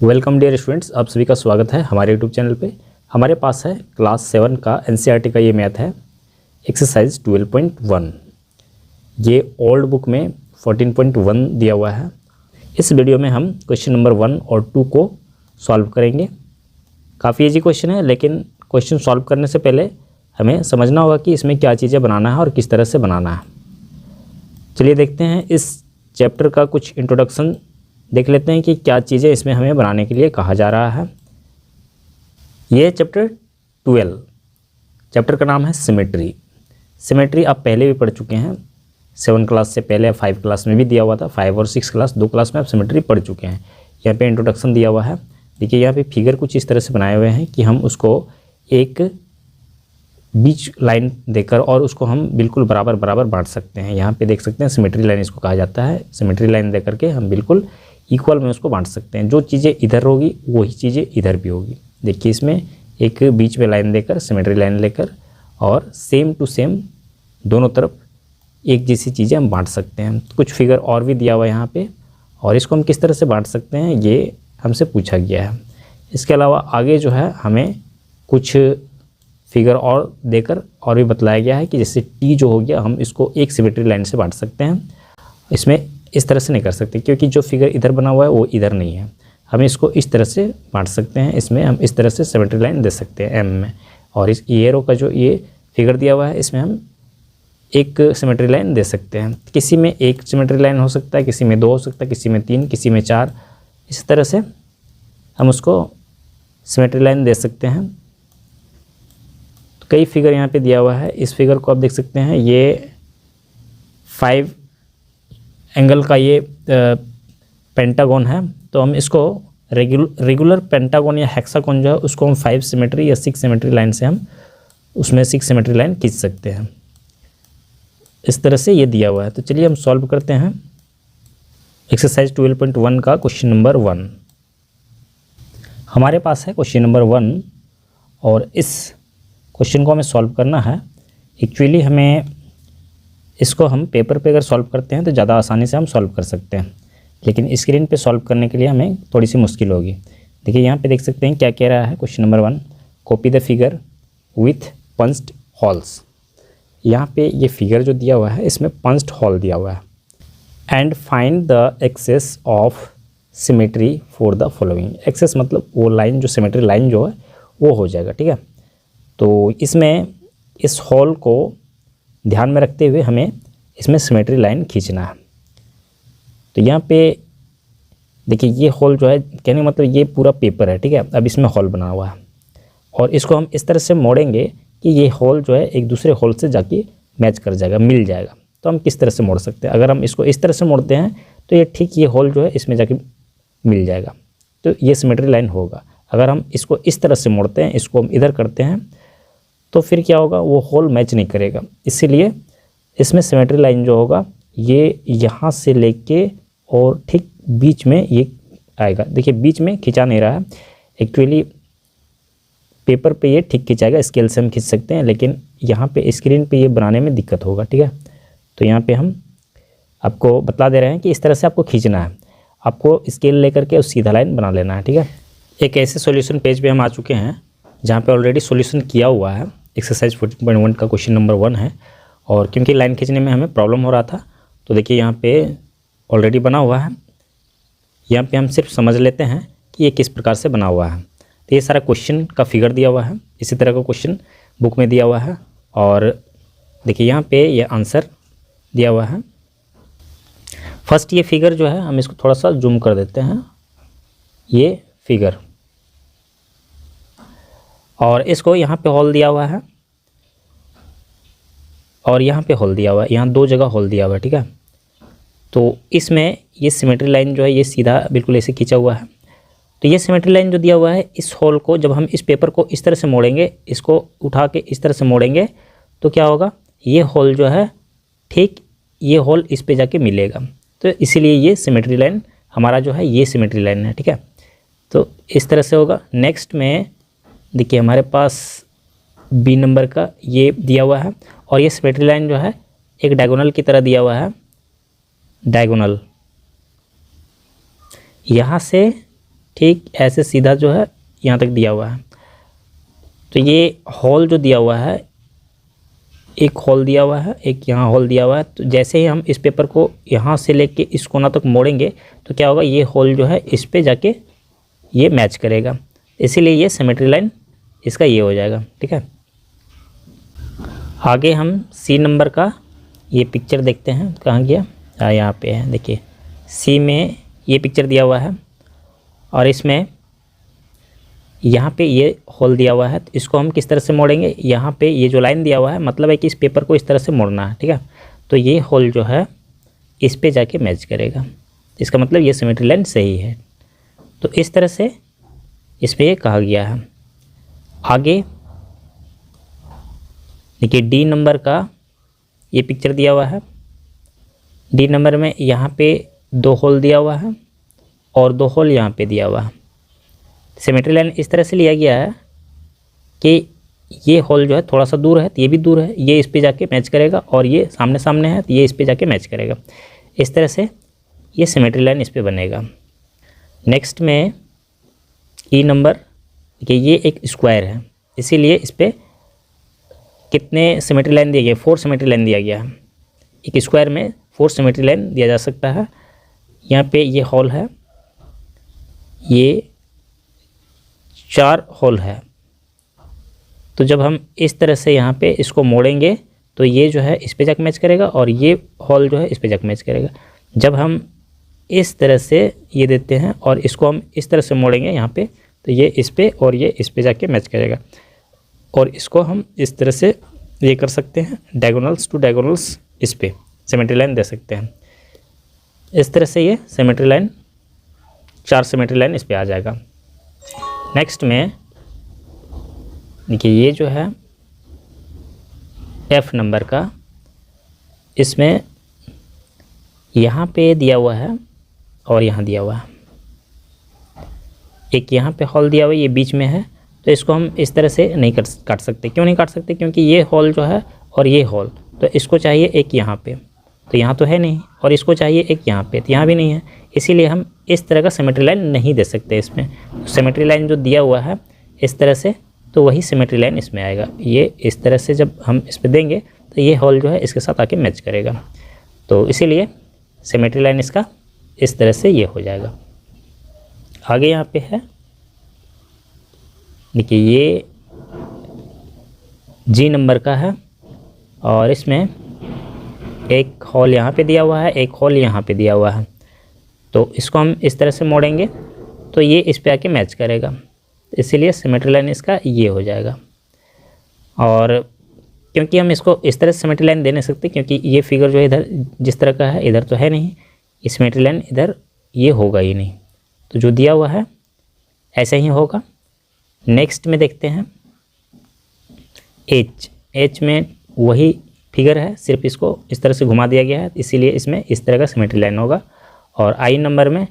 Welcome dear students, आप सभी का स्वागत है हमारे यूट्यूब चैनल पे। हमारे पास है क्लास 7 का एनसीईआरटी का ये मैथ है एक्सरसाइज 12.1। ये ओल्ड बुक में 14.1 दिया हुआ है। इस वीडियो में हम क्वेश्चन नंबर 1 और 2 को सॉल्व करेंगे। काफ़ी इजी क्वेश्चन है, लेकिन क्वेश्चन सॉल्व करने से पहले हमें समझना होगा कि इसमें क्या चीज़ें बनाना है और किस तरह से बनाना है। चलिए देखते हैं, इस चैप्टर का कुछ इंट्रोडक्शन देख लेते हैं कि क्या चीज़ें इसमें हमें बनाने के लिए कहा जा रहा है। ये चैप्टर 12, चैप्टर का नाम है सिमेट्री। सिमेट्री आप पहले भी पढ़ चुके हैं, 7 क्लास से पहले 5 क्लास में भी दिया हुआ था। 5 और 6 क्लास, 2 क्लास में आप सिमेट्री पढ़ चुके हैं। यहाँ पे इंट्रोडक्शन दिया हुआ है। देखिए यहाँ पे फिगर कुछ इस तरह से बनाए हुए हैं कि हम उसको एक बीच लाइन देकर और उसको हम बिल्कुल बराबर बराबर बांट सकते हैं। यहाँ पे देख सकते हैं सिमेट्री लाइन इसको कहा जाता है। सिमेट्री लाइन दे करके हम बिल्कुल इक्वल में उसको बांट सकते हैं। जो चीज़ें इधर होगी वही चीज़ें इधर भी होगी। देखिए इसमें एक बीच में लाइन देकर, सिमेट्री लाइन लेकर, और सेम टू सेम दोनों तरफ एक जैसी चीज़ें हम बांट सकते हैं। कुछ फिगर और भी दिया हुआ है यहाँ पे, और इसको हम किस तरह से बांट सकते हैं ये हमसे पूछा गया है। इसके अलावा आगे जो है हमें कुछ फिगर और देकर और भी बतलाया गया है कि जैसे टी जो हो गया, हम इसको एक सिमेट्री लाइन से बांट सकते हैं। इसमें इस तरह से नहीं कर सकते क्योंकि जो फिगर इधर बना हुआ है वो इधर नहीं है। हम इसको इस तरह से बांट सकते हैं। इसमें हम इस तरह से सिमेट्री लाइन दे सकते हैं एम में, और इस एरो का जो ये फिगर दिया हुआ है इसमें हम एक सिमेट्री लाइन दे सकते हैं। किसी में एक सिमेट्री लाइन हो सकता है, किसी में 2 हो सकता है, किसी में 3, किसी में 4। इस तरह से हम उसको सिमेट्री लाइन दे सकते हैं। तो कई फिगर यहाँ पे दिया हुआ है। इस फिगर को आप देख सकते हैं, ये 5 एंगल का ये पेंटागन है। तो हम इसको रेगुलर पेंटागन या हेक्सागन जो है उसको हम 5 सिमेट्री या 6 सिमेट्री लाइन से हम उसमें 6 सिमेट्री लाइन खींच सकते हैं। इस तरह से ये दिया हुआ है। तो चलिए हम सॉल्व करते हैं एक्सरसाइज 12.1 का क्वेश्चन नंबर 1। हमारे पास है क्वेश्चन नंबर 1, और इस क्वेश्चन को हमें सॉल्व करना है। एक्चुअली हमें इसको हम पेपर पे अगर सॉल्व करते हैं तो ज़्यादा आसानी से हम सॉल्व कर सकते हैं, लेकिन स्क्रीन पे सॉल्व करने के लिए हमें थोड़ी सी मुश्किल होगी। देखिए यहाँ पे देख सकते हैं क्या कह रहा है question number 1, copy the figure with punched holes. यहाँ पे ये फिगर जो दिया हुआ है इसमें पंच्ड होल दिया हुआ है। And find the axis of symmetry for the following. Axis मतलब वो लाइन, जो सिमेट्री लाइन जो है वो हो जाएगा, ठीक है। तो इसमें इस होल को ध्यान में रखते हुए हमें इसमें सिमेट्री लाइन खींचना है। तो यहाँ पे देखिए ये होल जो है, कहने का मतलब ये पूरा पेपर है, ठीक है। अब इसमें होल बना हुआ है और इसको हम इस तरह से मोड़ेंगे कि ये होल जो है एक दूसरे होल से जाके मैच कर जाएगा, मिल जाएगा। तो हम किस तरह से मोड़ सकते हैं? अगर हम इसको इस तरह से मोड़ते हैं तो ये ठीक ये होल जो है इसमें जाके मिल जाएगा, तो ये सिमेट्री लाइन होगा। अगर हम इसको इस तरह से मोड़ते हैं, इसको हम इधर करते हैं, तो फिर क्या होगा, वो होल मैच नहीं करेगा। इसीलिए इसमें सिमेट्री लाइन जो होगा ये यहाँ से लेके और ठीक बीच में ये आएगा। देखिए बीच में खिंचा नहीं रहा है, एक्चुअली पेपर पे ये ठीक खिंचाएगा, स्केल से हम खींच सकते हैं, लेकिन यहाँ पे स्क्रीन पे ये बनाने में दिक्कत होगा, ठीक है। तो यहाँ पे हम आपको बता दे रहे हैं कि इस तरह से आपको खींचना है। आपको स्केल लेकर के उस सीधा लाइन बना लेना है, ठीक है। एक ऐसे सॉल्यूशन पेज पे हम आ चुके हैं जहाँ पे ऑलरेडी सॉल्यूशन किया हुआ है। एक्सरसाइज 14.1 का क्वेश्चन नंबर 1 है, और क्योंकि लाइन खींचने में हमें प्रॉब्लम हो रहा था तो देखिए यहाँ पे ऑलरेडी बना हुआ है। यहाँ पे हम सिर्फ समझ लेते हैं कि ये किस प्रकार से बना हुआ है। तो ये सारा क्वेश्चन का फिगर दिया हुआ है, इसी तरह का क्वेश्चन बुक में दिया हुआ है, और देखिए यहाँ पे ये आंसर दिया हुआ है। फर्स्ट ये फिगर जो है हम इसको थोड़ा सा जूम कर देते हैं, ये फिगर, और इसको यहाँ पे होल दिया हुआ है और यहाँ पे होल दिया हुआ है। यहाँ 2 जगह होल दिया हुआ है, ठीक है। तो इसमें ये सिमेट्री लाइन जो है ये सीधा बिल्कुल ऐसे खींचा हुआ है। तो ये सिमेट्री लाइन जो दिया हुआ है, इस होल को जब हम इस पेपर को इस तरह से मोड़ेंगे, इसको उठा के इस तरह से मोड़ेंगे, तो क्या होगा, ये होल जो है ठीक ये होल इस पे जाके मिलेगा। तो इसीलिए ये सिमेट्री लाइन हमारा जो है ये सिमेट्री लाइन है, ठीक है। तो इस तरह से होगा। नेक्स्ट में देखिए हमारे पास बी नंबर का ये दिया हुआ है, और ये सिमेट्री लाइन जो है एक डायगोनल की तरह दिया हुआ है। डायगोनल यहाँ से ठीक ऐसे सीधा जो है यहाँ तक दिया हुआ है। तो ये हॉल जो दिया हुआ है, एक हॉल दिया हुआ है, एक यहाँ हॉल दिया हुआ है। तो जैसे ही हम इस पेपर को यहाँ से लेके इस कोना तक मोड़ेंगे तो क्या होगा, ये हॉल जो है इस पे जाके ये मैच करेगा, इसीलिए ये सिमेट्री लाइन इसका ये हो जाएगा। ठीक है, आगे हम सी नंबर का ये पिक्चर देखते हैं, कहाँ गया, यहाँ पे है। देखिए सी में ये पिक्चर दिया हुआ है और इसमें यहाँ पे ये होल दिया हुआ है। तो इसको हम किस तरह से मोड़ेंगे, यहाँ पे ये जो लाइन दिया हुआ है मतलब है कि इस पेपर को इस तरह से मोड़ना है। ठीक है, तो ये होल जो है इस पे जाके मैच करेगा, इसका मतलब ये सिमेट्री लाइन सही है। तो इस तरह से इस पे ये कहा गया है। आगे देखिए डी नंबर का ये पिक्चर दिया हुआ है। डी नंबर में यहाँ पे 2 होल दिया हुआ है और 2 होल यहाँ पे दिया हुआ है। सिमेट्री लाइन इस तरह से लिया गया है कि ये होल जो है थोड़ा सा दूर है तो ये भी दूर है, ये इस पे जाके मैच करेगा, और ये सामने सामने है तो ये इस पे जाके मैच करेगा। इस तरह से ये सिमेट्री लाइन इस पे बनेगा। नेक्स्ट में ई नंबर, देखिए ये एक स्क्वायर है, इसीलिए इस पर कितने सिमेट्री लाइन दिया गया, 4 सिमेट्री लाइन दिया गया है। एक स्क्वायर में 4 सिमेट्री लाइन दिया जा सकता है। यहाँ पे ये हॉल है, ये 4 होल है। तो जब हम इस तरह से यहाँ पे इसको मोड़ेंगे तो ये जो है इस पे जाके मैच करेगा और ये हॉल जो है इस पे जाके मैच करेगा। जब हम इस तरह से ये देते हैं और इसको हम इस तरह से मोड़ेंगे यहाँ पे तो ये इस पे और ये इस पे जाके मैच करेगा। और इसको हम इस तरह से ये कर सकते हैं, डायगोनल्स टू डायगोनल्स इस पे सिमेट्री लाइन दे सकते हैं। इस तरह से ये सिमेट्री लाइन 4 सिमेट्री लाइन इस पे आ जाएगा। नेक्स्ट में देखिए ये जो है एफ नंबर का, इसमें यहाँ पे दिया हुआ है और यहाँ दिया हुआ है। एक यहाँ पे हॉल दिया हुआ है, ये बीच में है, तो इसको हम इस तरह से नहीं काट सकते। क्यों नहीं काट सकते, क्योंकि ये हॉल जो है और ये हॉल, तो इसको चाहिए एक यहाँ पे, तो यहाँ तो है नहीं, और इसको चाहिए एक यहाँ पे, तो यहाँ भी नहीं है, इसीलिए हम इस तरह का सिमेट्री लाइन नहीं दे सकते इसमें। सिमेट्री लाइन जो दिया हुआ है इस तरह से, तो वही सिमेट्री लाइन इसमें आएगा। ये इस तरह से जब हम इस पर देंगे तो ये हॉल जो है इसके साथ आके मैच करेगा, तो इसीलिए सिमेट्री लाइन इसका इस तरह से ये हो जाएगा। आगे यहाँ पे है, देखिए ये जी नंबर का है और इसमें एक हॉल यहाँ पे दिया हुआ है, एक हॉल यहाँ पे दिया हुआ है। तो इसको हम इस तरह से मोड़ेंगे तो ये इस पे आके मैच करेगा, इसीलिए सिमेट्री लाइन इसका ये हो जाएगा। और क्योंकि हम इसको इस तरह से सिमेट्री लाइन दे नहीं सकते, क्योंकि ये फिगर जो है इधर जिस तरह का है इधर तो है नहीं, ये सिमेट्री लाइन इधर ये होगा ही नहीं, तो जो दिया हुआ है ऐसे ही होगा। नेक्स्ट में देखते हैं एच। एच में वही फिगर है, सिर्फ इसको इस तरह से घुमा दिया गया है, इसीलिए इसमें इस तरह का सिमेट्री लाइन होगा। और आई नंबर में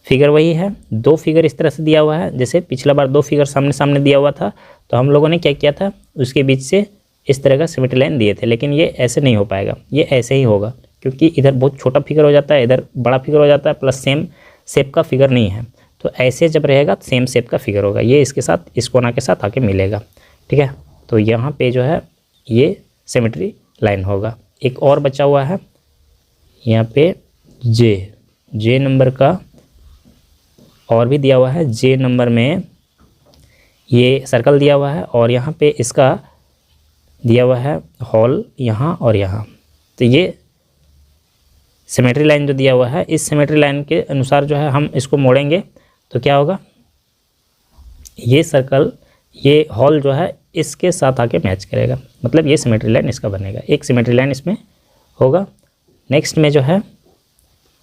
फिगर वही है, 2 फिगर इस तरह से दिया हुआ है। जैसे पिछला बार 2 फिगर सामने सामने दिया हुआ था, तो हम लोगों ने क्या किया था, उसके बीच से इस तरह का सिमेट्री लाइन दिए थे, लेकिन ये ऐसे नहीं हो पाएगा, ये ऐसे ही होगा, क्योंकि इधर बहुत छोटा फिगर हो जाता है, इधर बड़ा फिगर हो जाता है, प्लस सेम शेप का फिगर नहीं है। तो ऐसे जब रहेगा तो सेम शेप का फिगर होगा, ये इसके साथ इस कोना के साथ आके मिलेगा। ठीक है, तो यहाँ पे जो है ये सिमेट्री लाइन होगा। एक और बचा हुआ है यहाँ पे जे नंबर का, और भी दिया हुआ है। जे नंबर में ये सर्कल दिया हुआ है और यहाँ पे इसका दिया हुआ है हॉल यहाँ और यहाँ। तो ये सिमेट्री लाइन जो दिया हुआ है, इस सिमेट्री लाइन के अनुसार जो है हम इसको मोड़ेंगे तो क्या होगा, ये सर्कल ये हॉल जो है इसके साथ आके मैच करेगा, मतलब ये सिमेट्री लाइन इसका बनेगा। एक सिमेट्री लाइन इसमें होगा। नेक्स्ट में जो है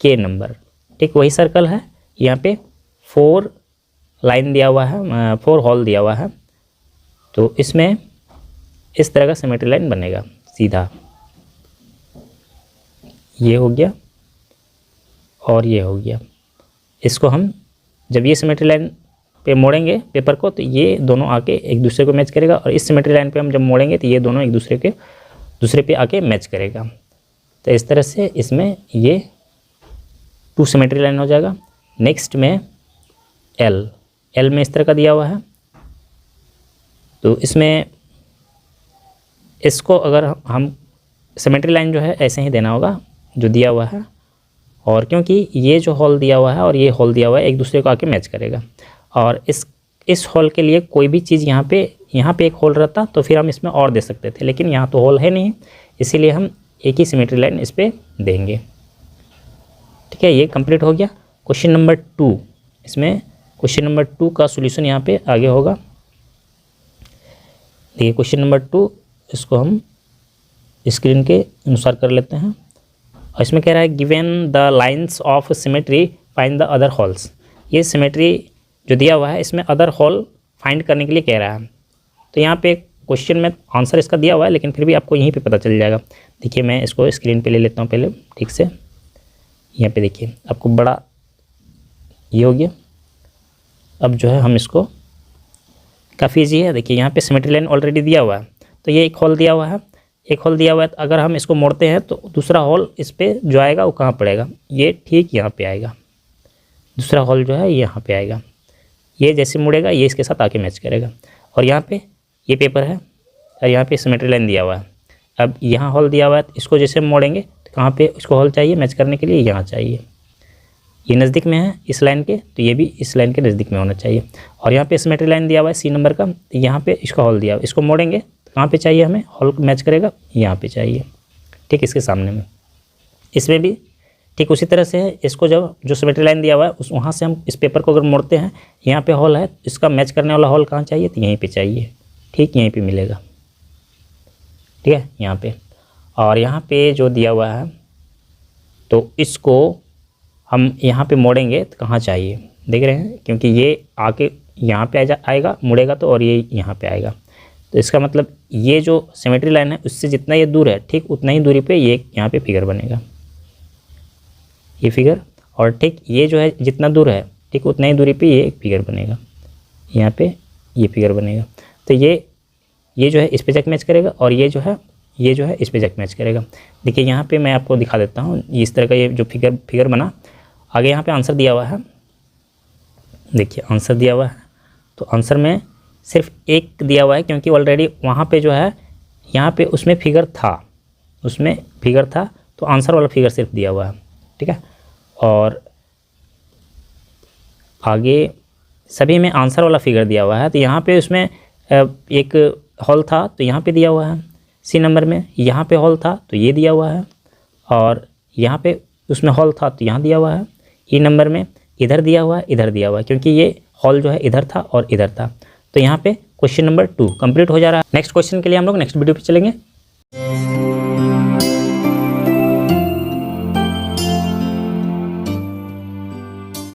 के नंबर, ठीक वही सर्कल है, यहाँ पे 4 लाइन दिया हुआ है, 4 हॉल दिया हुआ है, तो इसमें इस तरह का सिमेट्री लाइन बनेगा सीधा। ये हो गया और ये हो गया। इसको हम जब ये सिमेट्री लाइन पे मोड़ेंगे पेपर को तो ये दोनों आके एक दूसरे को मैच करेगा, और इस सिमेट्री लाइन पे हम जब मोड़ेंगे तो ये दोनों एक दूसरे पे आके मैच करेगा। तो इस तरह से इसमें ये 2 सिमेट्री लाइन हो जाएगा। नेक्स्ट में एल में इस तरह का दिया हुआ है। तो इसमें इसको अगर हम सिमेट्री लाइन जो है ऐसे ही देना होगा जो दिया हुआ है, और क्योंकि ये जो हॉल दिया हुआ है और ये हॉल दिया हुआ है एक दूसरे को आके मैच करेगा, और इस हॉल के लिए कोई भी चीज़ यहाँ पे एक हॉल रहता तो फिर हम इसमें और दे सकते थे, लेकिन यहाँ तो हॉल है नहीं, इसीलिए हम एक ही सिमेट्री लाइन इस पर देंगे। ठीक है, ये कंप्लीट हो गया। क्वेश्चन नंबर 2, इसमें क्वेश्चन नंबर 2 का सॉल्यूशन यहाँ पे आगे होगा। देखिए क्वेश्चन नंबर 2, इसको हम स्क्रीन के अनुसार कर लेते हैं। और इसमें कह रहा है given the lines of symmetry find the other halls. ये सिमेट्री जो दिया हुआ है इसमें अदर हॉल फाइंड करने के लिए कह रहा है। तो यहाँ पे क्वेश्चन में आंसर इसका दिया हुआ है, लेकिन फिर भी आपको यहीं पे पता चल जाएगा। देखिए मैं इसको स्क्रीन पे ले लेता हूँ पहले ठीक से। यहाँ पे देखिए आपको बड़ा ये हो गया। अब जो है हम इसको काफ़ी ईजी है। देखिए यहाँ पे सिमेट्री लाइन ऑलरेडी दिया हुआ है, तो ये एक हॉल दिया हुआ है, एक हॉल दिया हुआ है। तो अगर हम इसको मोड़ते हैं तो दूसरा हॉल इस पर जो आएगा वो कहाँ पड़ेगा, ये ठीक यहाँ पे आएगा। दूसरा हॉल जो है यहाँ पे आएगा, ये जैसे मुड़ेगा ये इसके साथ आके मैच करेगा। और यहाँ पे ये पेपर है और यहाँ पे सिमेट्री लाइन दिया हुआ है। अब यहाँ हॉल दिया हुआ है, तो इसको जैसे मोड़ेंगे तो कहाँ पे इसको हॉल चाहिए मैच करने के लिए, यहाँ चाहिए। ये नज़दीक में है इस लाइन के, तो ये भी इस लाइन के नज़दीक में होना चाहिए। और यहाँ पे सिमेट्री लाइन दिया हुआ है C नंबर का, तो यहाँ पे इसका हॉल दिया हुआ है, इसको मोड़ेंगे तो कहाँ पे चाहिए हमें हॉल मैच करेगा, यहाँ पे चाहिए ठीक इसके सामने में। इसमें भी ठीक उसी तरह से है, इसको जब जो सिमेट्री लाइन दिया हुआ है उस वहाँ से हम इस पेपर को अगर मोड़ते हैं, यहाँ पे हॉल है, इसका मैच करने वाला हॉल कहाँ चाहिए, तो यहीं पे चाहिए। ठीक यहीं पे मिलेगा, ठीक है यहाँ पे। और यहाँ पे जो दिया हुआ है तो इसको हम यहाँ पे मोड़ेंगे तो कहाँ चाहिए, देख रहे हैं, क्योंकि ये आके यहाँ पे आएगा मुड़ेगा तो, और ये यहाँ पे आएगा। तो इसका मतलब ये जो सिमेट्री लाइन है उससे जितना ये दूर है ठीक उतना ही दूरी पे ये यहाँ पे फिगर बनेगा, ये फिगर। और ठीक ये जो है जितना दूर है ठीक उतना ही दूरी पे ये एक फिगर बनेगा, यहाँ पे ये फिगर बनेगा। तो ये जो है इस पे जाके मैच करेगा, और ये जो है इस पे जाके मैच करेगा। देखिए यहाँ पे मैं आपको दिखा देता हूँ, इस तरह का ये जो फिगर बना। आगे यहाँ पे आंसर दिया हुआ है, देखिए आंसर दिया हुआ है। तो आंसर में सिर्फ एक दिया हुआ है, क्योंकि ऑलरेडी वहाँ पे जो है यहाँ पे उसमें फिगर था, तो आंसर वाला फिगर सिर्फ दिया हुआ है, ठीक है। और आगे सभी में आंसर वाला फिगर दिया हुआ है। तो यहाँ पे उसमें एक हॉल था तो यहाँ पे दिया हुआ है C नंबर में, यहाँ पे हॉल था तो ये दिया हुआ है, और यहाँ पे उसमें हॉल था तो यहाँ दिया हुआ है। E नंबर में इधर दिया हुआ है, इधर दिया हुआ है, क्योंकि ये हॉल जो है इधर था और इधर था। तो यहाँ पे क्वेश्चन नंबर 2 कंप्लीट हो जा रहा है। नेक्स्ट क्वेश्चन के लिए हम लोग नेक्स्ट वीडियो पे चलेंगे।